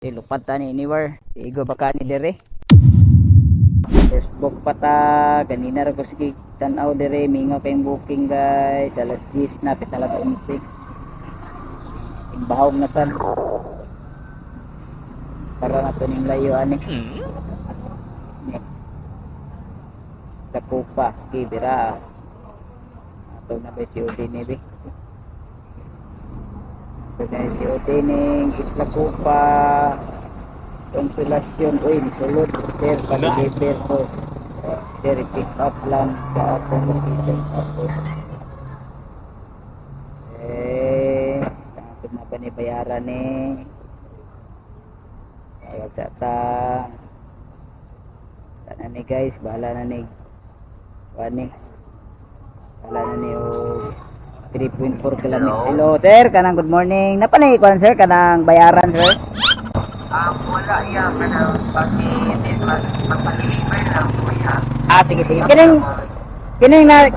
Lupat ta ni anywhere. Igo baka ni dire. First book pa ta. Ganina ra ko sige tanaw dire. Mingaw kayong booking guys. Alas 10 na. Pit alas 11. Imbahog na sad. Para na to ning layo ani. Dakupa. Kibira. Ato na ba si Udine be. Kaya si Otening, Isla Kupa, Consolasyon, uy, misulod, sir, pag-deliver ko. Sir, pick up lang sa akong location. Tapos, tangatod na ba ni bayaran ni? Tawag sa ta. Sana ni guys, bahala na ni. Bahala na ni 3.4 km. Hello sir, kanang good morning. Napanay ko sir kanang bayaran sir. Wala yan kanang magpa-deliver lang po yan. Sige. Kining na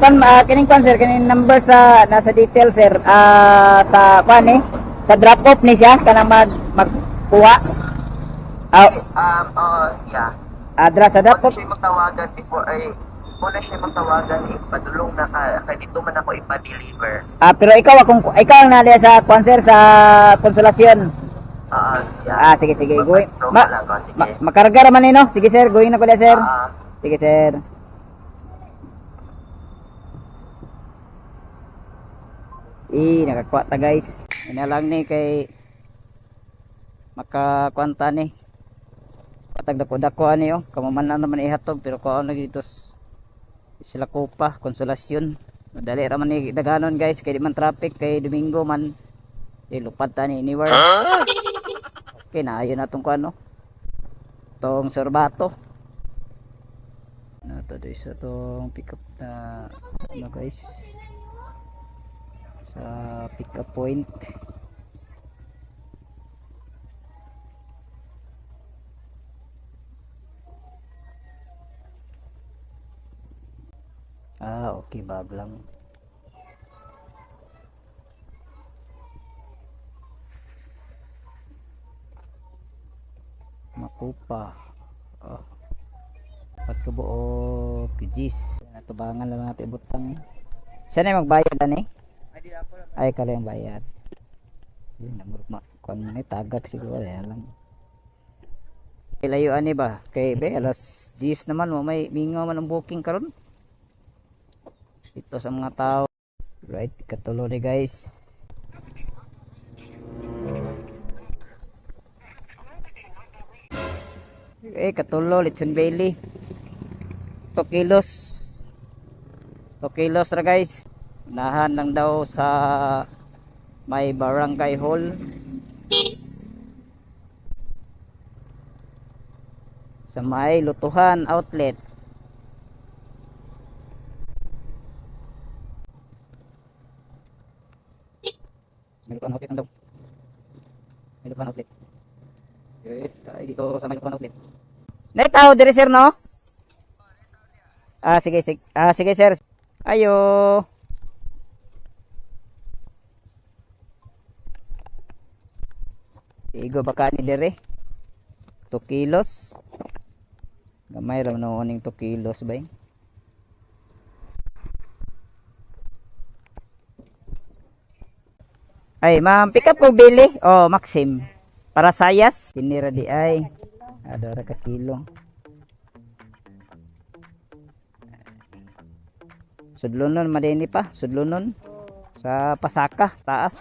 kining sir, kining number sa nasa detail sir. Sa sa drop off ni siya kanang magkuha. Yeah. Address sa drop off. Siya magtawagan before ay muna siya magtawagan ipadulong na ka dito man ako ipa-deliver. Pero ikaw ang nali sa sir sa Konsolasyon. Yeah. Sige. Going. Sige. Makarga raman no? Sige sir, going na ko na sir. Sige sir. Nakakuha ta guys. Ina lang ni kay makakwanta ni. Patag dako ani Kamaman na naman ihatog pero kuha na dito Isla Kupa, Konsolasyon. Madali raman ni daghanon guys kay di man traffic kay Domingo man. Lupad ta ni anywhere. Okay na ayon natong kuano. Tong Sorbato. Nato do isa tong pick up na guys. Sa pick up point. Okay, bag lang. Makupa. Pat ko buo PGs. Natubangan lang natin butang. Siya na magbayad ani? Ay kala yung bayad. Yun na kuan man tagak siguro lang. Layo ani ba? Kay be alas 10 naman mo may mingaw man ang booking karon. Ito sa mga tao. Right, katulo ni guys. Katulo Litson Bailey. 2 kilos. 2 kilos ra guys. Nahan lang daw sa may barangay hall. Sa may Lutuhan outlet. May Lutuhan outlet daw. May Lutuhan outlet. Ay dito sa may Lutuhan outlet. Nay tao dire sir no? Sige. Sige sir. Ayo. Igo baka ni dire. 2 kilos. Gamay ra no oning 2 kilos ba? Ay, ma'am, pick up ko bili. Maxim. Para sayas. Pinira di ay. Adora ka kilo. Sudlunon madini pa. Sudlunon. Sa Pasaka. Taas.